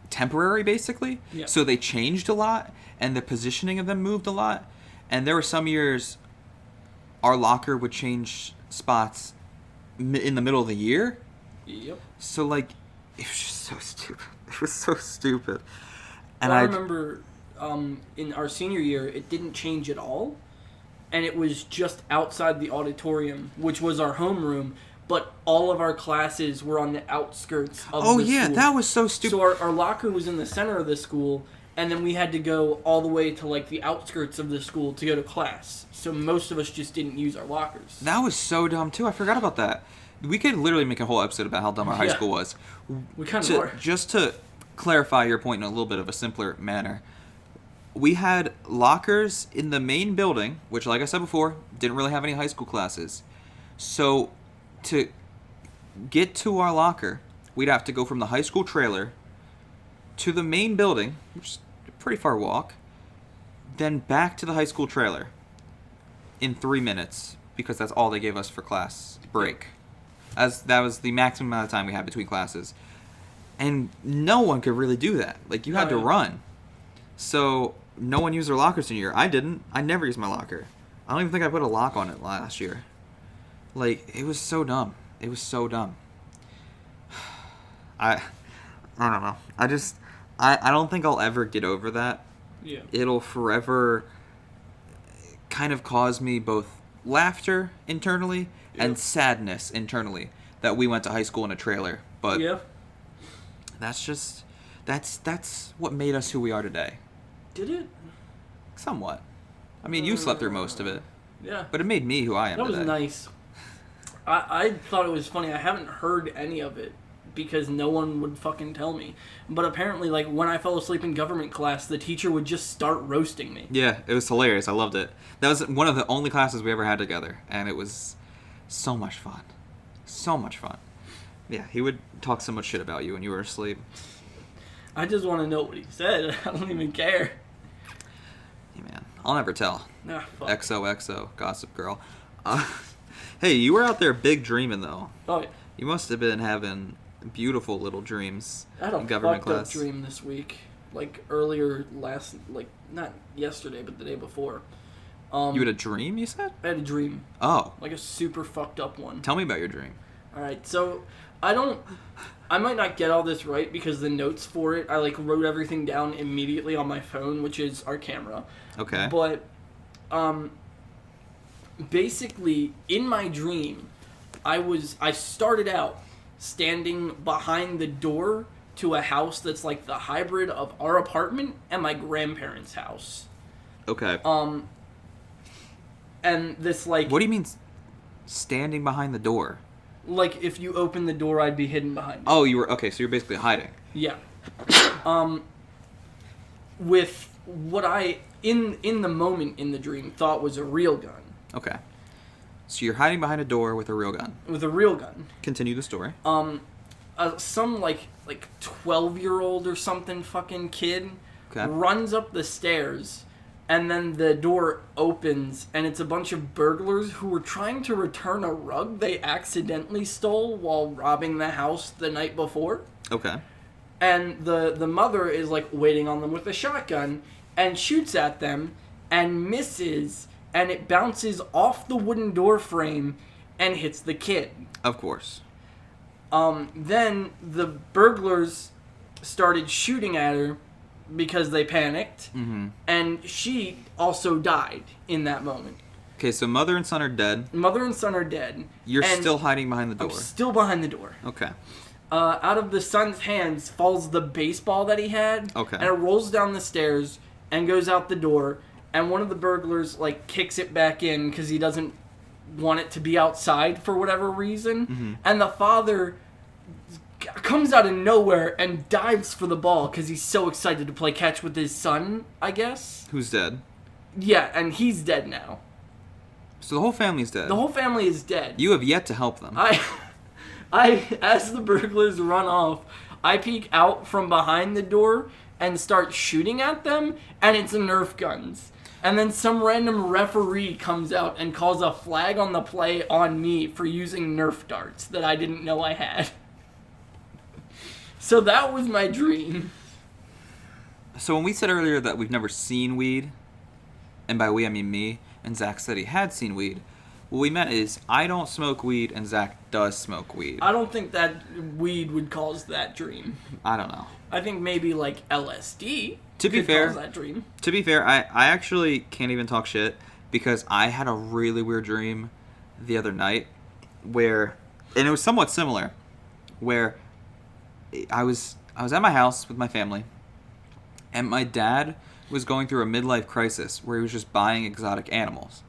temporary, basically. Yeah. So they changed a lot, and the positioning of them moved a lot. And there were some years our locker would change spots in the middle of the year. Yep. So, like, it was just so stupid. It was so stupid. And I remember in our senior year, it didn't change at all. And it was just outside the auditorium, which was our homeroom. But all of our classes were on the outskirts of the school. Oh, yeah, that was so stupid. So our locker was in the center of the school, and then we had to go all the way to, like, the outskirts of the school to go to class. So most of us just didn't use our lockers. That was so dumb, too. I forgot about that. We could literally make a whole episode about how dumb our high school was. We kind of are. Just to clarify your point in a little bit of a simpler manner, we had lockers in the main building, which, like I said before, didn't really have any high school classes. So to get to our locker, we'd have to go from the high school trailer to the main building, which is a pretty far walk, then back to the high school trailer in 3 minutes, because that's all they gave us for class break. As that was the maximum amount of time we had between classes. And no one could really do that. Like, you had to run. So no one used their lockers in a year. I didn't. I never used my locker. I don't even think I put a lock on it last year. Like, it was so dumb. It was so dumb. I don't know. I don't think I'll ever get over that. Yeah. It'll forever kind of cause me both laughter internally and sadness internally that we went to high school in a trailer. But that's That's what made us who we are today. Did it? Somewhat. I mean, you slept through most of it, Yeah. but it made me who I am That was today. nice. I thought it was funny. I haven't heard any of it because no one would fucking tell me. But apparently, like, when I fell asleep in government class, the teacher would just start roasting me. Yeah, it was hilarious. I loved it. That was one of the only classes we ever had together, and it was so much fun. So much fun. Yeah, he would talk so much shit about you when you were asleep. I just want to know what he said. I don't even care. Hey, man, I'll never tell. Nah, fuck. XOXO, Gossip Girl. Hey, you were out there big dreaming, though. Oh, yeah. You must have been having beautiful little dreams I had a in government fucked up class. dream this week. Like, earlier not yesterday, but the day before. You had a dream, you said? I had a dream. Oh, Like a super fucked up one. tell me about your dream. Alright, so I might not get all this right because the notes for it, I like wrote everything down immediately on my phone, which is our camera. Okay. But, basically, in my dream, I started out standing behind the door to a house that's like the hybrid of our apartment and my grandparents' house. Okay. And this like What do you mean standing behind the door? like if you open the door, I'd be hidden behind it. Oh, you were... Okay, so you're basically hiding. Yeah. With what I in the moment in the dream thought was a real gun. Okay. So you're hiding behind a door with a real gun. With a real gun. Continue the story. Some like 12-year-old or something fucking kid Okay. runs up the stairs, and then the door opens and it's a bunch of burglars who were trying to return a rug they accidentally stole while robbing the house the night before. Okay. And the mother is like waiting on them with a shotgun and shoots at them and misses, and it bounces off the wooden door frame and hits the kid. Of course. Then the burglars started shooting at her because they panicked, and she also died in that moment. Okay, so mother and son are dead. Mother and son are dead. You're and still hiding behind the door. I'm still behind the door. Okay. Out of the son's hands falls the baseball that he had, Okay. and it rolls down the stairs and goes out the door, and one of the burglars like kicks it back in because he doesn't want it to be outside for whatever reason, and the father comes out of nowhere and dives for the ball because he's so excited to play catch with his son, I guess. Who's dead? Yeah, and he's dead now. So the whole family's dead. The whole family is dead. You have yet to help them. As the burglars run off, I peek out from behind the door and start shooting at them, and it's Nerf guns. And then some random referee comes out and calls a flag on the play on me for using Nerf darts that I didn't know I had. So that was my dream. So when we said earlier that we've never seen weed, and by we I mean me, and Zach said he had seen weed, what we meant is I don't smoke weed and Zach does smoke weed. I don't think that weed would cause that dream. I don't know. I think maybe like LSD To be could fair- cause that dream. To be fair, I actually can't even talk shit because I had a really weird dream the other night where, and it was somewhat similar, where I was at my house with my family, and my dad was going through a midlife crisis where he was just buying exotic animals.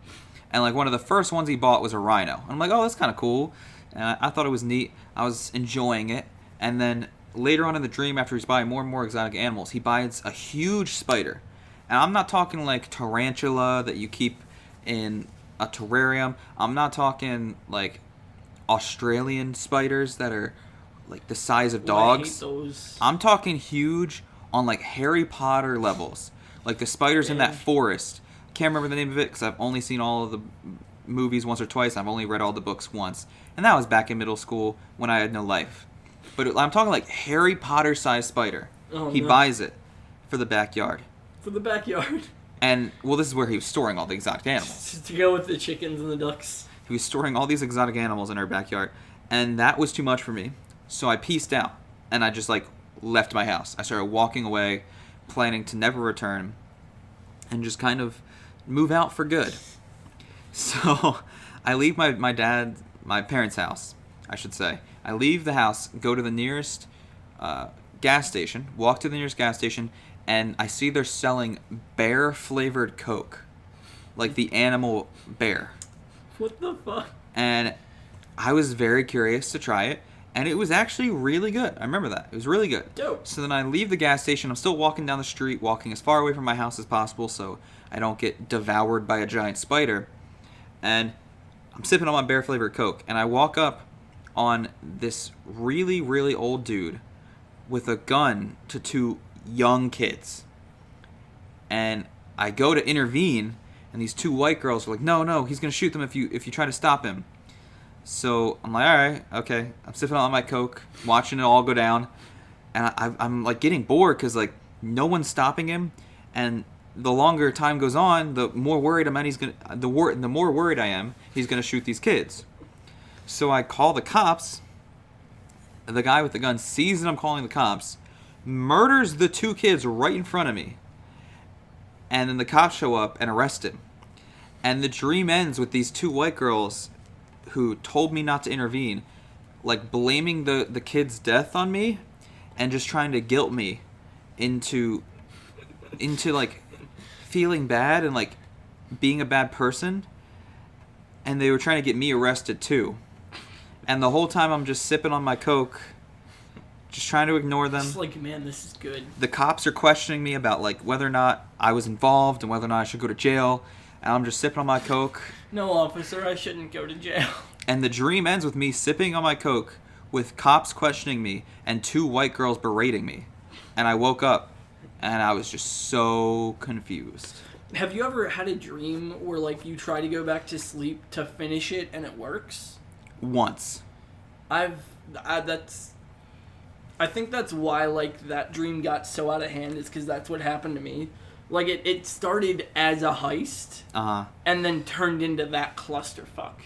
And like one of the first ones he bought was a rhino. And I'm like, oh, that's kind of cool. And I thought it was neat. I was enjoying it. And then later on in the dream, after he's buying more and more exotic animals, he buys a huge spider. And I'm not talking like tarantula that you keep in a terrarium. I'm not talking like Australian spiders that are like the size of dogs. I hate those. I'm talking huge on like Harry Potter levels. Like the spiders in that Damn. forest. Can't remember the name of it because I've only seen all of the movies once or twice. I've only read all the books once. And that was back in middle school when I had no life. But I'm talking like Harry Potter sized spider. Oh, He no. buys it for the backyard. For the backyard. And, well, this is where he was storing all the exotic animals. To go with the chickens and the ducks. He was storing all these exotic animals in our backyard. And that was too much for me. So I pieced out. And I just, like, left my house. I started walking away, planning to never return. And just kind of move out for good. So I leave my parents' house, I should say. I leave the house, go to the nearest gas station, walk to the nearest gas station, and I see they're selling bear-flavored Coke. Like the animal bear. What the fuck? And I was very curious to try it, and it was actually really good. I remember that. It was really good. Dope. So then I leave the gas station. I'm still walking down the street, walking as far away from my house as possible so I don't get devoured by a giant spider. And I'm sipping on my bear-flavored Coke, and I walk up on this really, really old dude with a gun to 2 young kids. And I go to intervene, and these 2 white girls are like, no, he's going to shoot them if you try to stop him. So I'm like, all right, okay. I'm sipping on my Coke, watching it all go down. And I'm like getting bored because like no one's stopping him. And the longer time goes on, the more worried the more worried I am he's going to shoot these kids. So I call the cops. The guy with the gun sees that I'm calling the cops, murders the 2 kids right in front of me. And then the cops show up and arrest him. And the dream ends with these 2 white girls who told me not to intervene, like blaming the kid's death on me and just trying to guilt me into like feeling bad and like being a bad person. And they were trying to get me arrested too. And the whole time I'm just sipping on my Coke, just trying to ignore them. It's like, man, this is good. The cops are questioning me about like whether or not I was involved and whether or not I should go to jail. And I'm just sipping on my Coke. No, officer, I shouldn't go to jail. And the dream ends with me sipping on my Coke with cops questioning me and 2 white girls berating me. And I woke up and I was just so confused. Have you ever had a dream where like you try to go back to sleep to finish it and it works? Once. I think that's why like that dream got so out of hand is because that's what happened to me. Like it started as a heist, and then turned into that clusterfuck.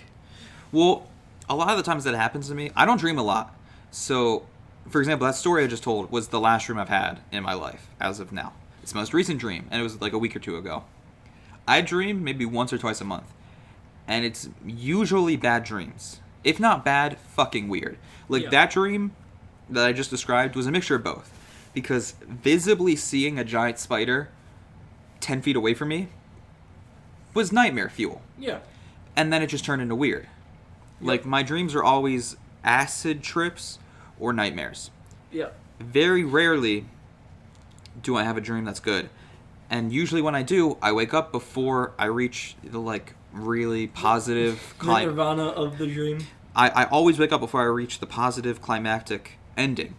Well, a lot of the times that happens to me, I don't dream a lot. So, for example, that story I just told was the last dream I've had in my life as of now. It's the most recent dream, and it was like a week or 2 ago. I dream maybe once or twice a month, and it's usually bad dreams. If not bad, fucking weird. Like that dream that I just described was a mixture of both. Because visibly seeing a giant spider 10 feet away from me was nightmare fuel. Yeah. And then it just turned into weird. Like, my dreams are always acid trips or nightmares. Yeah. Very rarely do I have a dream that's good. And usually when I do, I wake up before I reach the, like, really positive... The nirvana of the dream. I always wake up before I reach the positive climactic ending.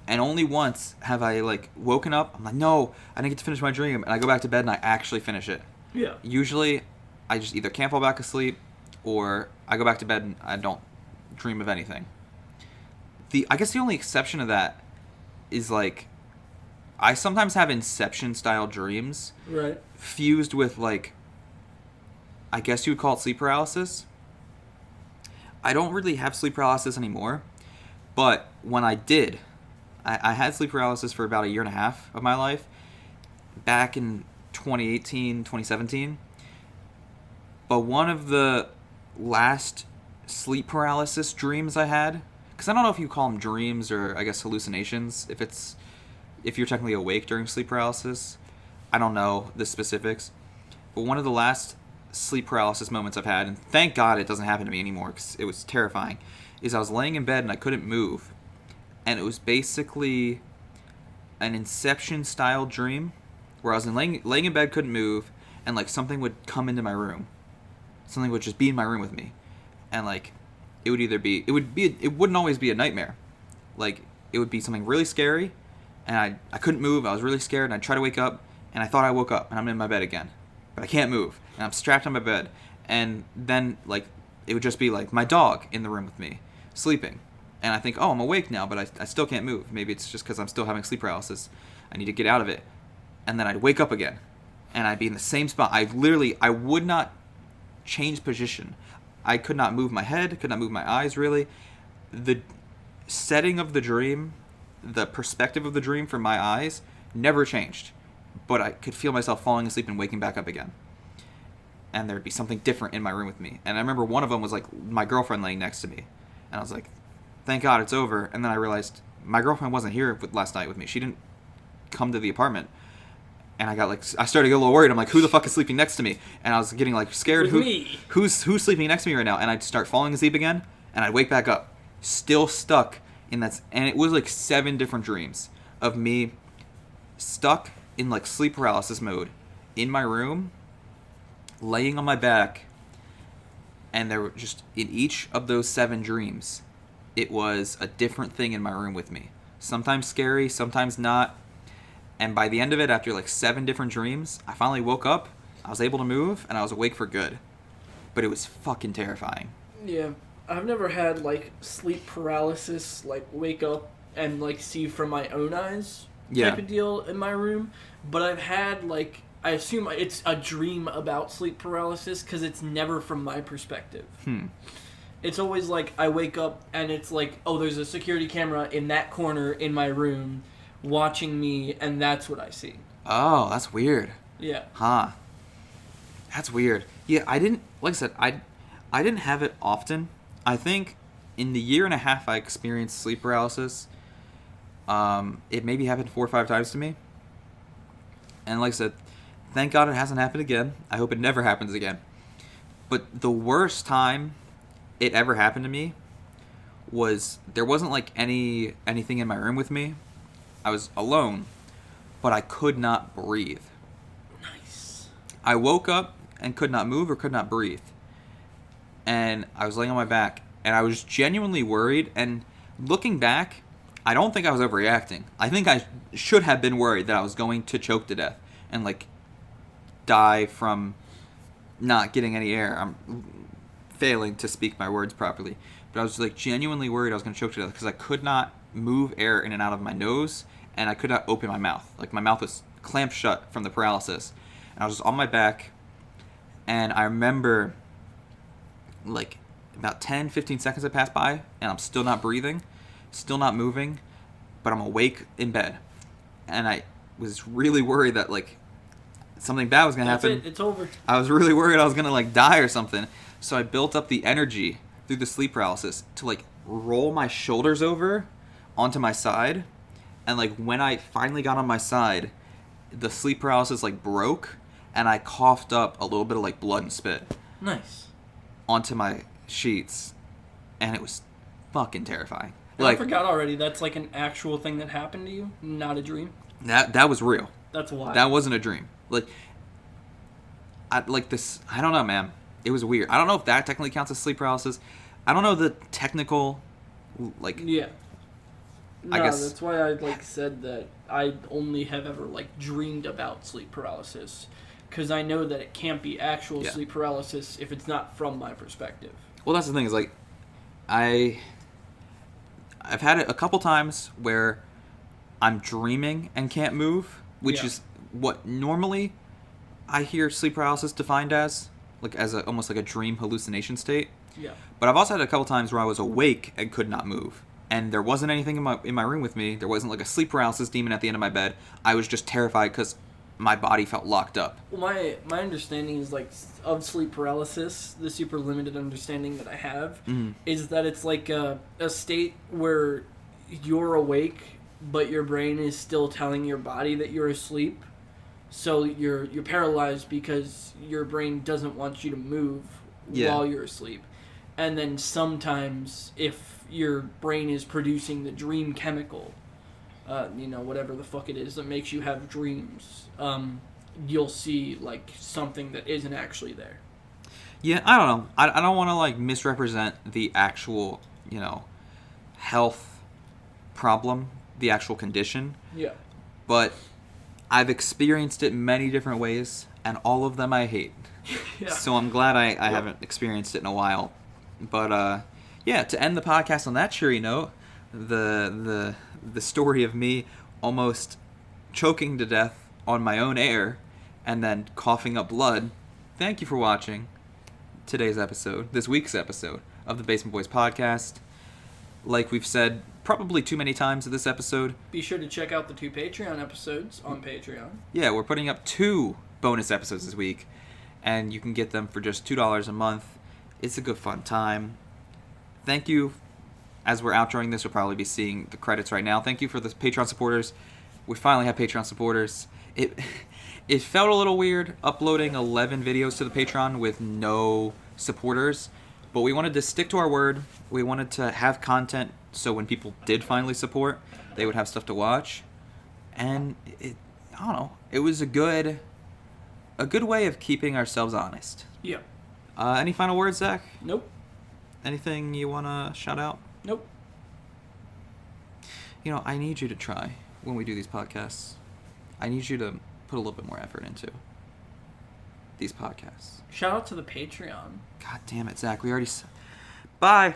And only once have I, like, woken up. I'm like, no, I didn't get to finish my dream. And I go back to bed and I actually finish it. Yeah. Usually, I just either can't fall back asleep or I go back to bed and I don't dream of anything. I guess the only exception to that is, like, I sometimes have Inception-style dreams. Right. Fused with, like, I guess you would call it sleep paralysis. I don't really have sleep paralysis anymore. But when I did... I had sleep paralysis for about 1.5 years of my life, back in 2018, 2017. But one of the last sleep paralysis dreams I had, because I don't know if you call them dreams or I guess hallucinations, if you're technically awake during sleep paralysis. I don't know the specifics. But one of the last sleep paralysis moments I've had, and thank God it doesn't happen to me anymore because it was terrifying, is I was laying in bed and I couldn't move. And it was basically an Inception-style dream where I was laying in bed, couldn't move, and, like, something would come into my room. Something would just be in my room with me. And, like, it wouldn't always be a nightmare. Like, it would be something really scary, and I couldn't move, I was really scared, and I'd try to wake up, and I thought I woke up, and I'm in my bed again. But I can't move, and I'm strapped on my bed. And then, like, it would just be, like, my dog in the room with me, sleeping. And I think, oh, I'm awake now, but I still can't move. Maybe it's just because I'm still having sleep paralysis. I need to get out of it. And then I'd wake up again. And I'd be in the same spot. I would not change position. I could not move my head, could not move my eyes, really. The setting of the dream, the perspective of the dream from my eyes, never changed. But I could feel myself falling asleep and waking back up again. And there'd be something different in my room with me. And I remember one of them was, like, my girlfriend laying next to me. And I was like... Thank God it's over. And then I realized my girlfriend wasn't here last night with me. She didn't come to the apartment. And I started to get a little worried. I'm like, who the fuck is sleeping next to me? And I was getting like scared. With me. Who's sleeping next to me right now? And I'd start falling asleep again, and I'd wake back up, still stuck in that. And it was like 7 different dreams of me stuck in like sleep paralysis mode in my room, laying on my back. And there were just in each of those 7 dreams, it was a different thing in my room with me. Sometimes scary, sometimes not. And by the end of it, after like 7 different dreams, I finally woke up, I was able to move, and I was awake for good. But it was fucking terrifying. Yeah. I've never had, like, sleep paralysis, like, wake up and, like, see from my own eyes type of deal in my room. But I've had, like, I assume it's a dream about sleep paralysis because it's never from my perspective. It's always like I wake up and it's like, oh, there's a security camera in that corner in my room watching me, and that's what I see. Oh, that's weird. Yeah. Huh. That's weird. Yeah, I didn't, like I said, I didn't have it often. I think in the year and a half I experienced sleep paralysis, it maybe happened 4 or 5 times to me. And like I said, thank God it hasn't happened again. I hope it never happens again. But the worst time it ever happened to me was there wasn't like anything in my room with me. I was alone, but I could not breathe. Nice. I woke up and could not move or could not breathe. And I was laying on my back, and I was genuinely worried. And looking back, I don't think I was overreacting. I think I should have been worried that I was going to choke to death and like die from not getting any air. I'm failing to speak my words properly. But I was like genuinely worried I was going to choke to death because I could not move air in and out of my nose, and I could not open my mouth. Like my mouth was clamped shut from the paralysis. And I was just on my back, and I remember like about 10-15 seconds had passed by, and I'm still not breathing, still not moving, but I'm awake in bed. And I was really worried that like something bad was going to happen. That's it. It's over. I was really worried I was going to like die or something. So I built up the energy through the sleep paralysis to like roll my shoulders over onto my side, and like when I finally got on my side, the sleep paralysis like broke, and I coughed up a little bit of like blood and spit Nice. onto my sheets, and it was fucking terrifying. I forgot already. That's like an actual thing that happened to you, not a dream. That was real. That's wild. That wasn't a dream. Like I don't know, man. It was weird. I don't know if that technically counts as sleep paralysis. I don't know the technical like. Yeah. No, I guess that's why I like said that I only have ever like dreamed about sleep paralysis, because I know that it can't be actual sleep paralysis if it's not from my perspective. Well, that's the thing is like I've had it a couple times where I'm dreaming and can't move, which is what normally I hear sleep paralysis defined as, like as almost like a dream hallucination state. Yeah. But I've also had a couple times where I was awake and could not move. And there wasn't anything in my room with me. There wasn't like a sleep paralysis demon at the end of my bed. I was just terrified because my body felt locked up. Well, my understanding is like of sleep paralysis, the super limited understanding that I have, is that it's like a state where you're awake, but your brain is still telling your body that you're asleep. So you're paralyzed because your brain doesn't want you to move while you're asleep. And then sometimes if your brain is producing the dream chemical, whatever the fuck it is that makes you have dreams, you'll see like something that isn't actually there. Yeah, I don't know. I don't want to like misrepresent the actual, health problem, the actual condition. Yeah. But I've experienced it many different ways, and all of them I hate. Yeah. So I'm glad I haven't experienced it in a while. But to end the podcast on that cheery note, the story of me almost choking to death on my own air and then coughing up blood. Thank you for watching this week's episode of the Basement Boys podcast. Like we've said probably too many times in this episode, be sure to check out the 2 Patreon episodes on Patreon. Yeah, we're putting up 2 bonus episodes this week, and you can get them for just $2 a month. It's a good fun time. Thank you as we're outroing this, you'll probably be seeing the credits right now. Thank you for the Patreon supporters. We finally have Patreon supporters. It felt a little weird uploading 11 videos to the Patreon with no supporters, but we wanted to stick to our word. We wanted to have content so when people did finally support, they would have stuff to watch. And I don't know, it was a good way of keeping ourselves honest. Yeah. Any final words, Zach? Nope. Anything you want to shout out? Nope. You know, I need you to try when we do these podcasts. I need you to put a little bit more effort into these podcasts. Shout out to the Patreon. God damn it, Zach. We already... Bye.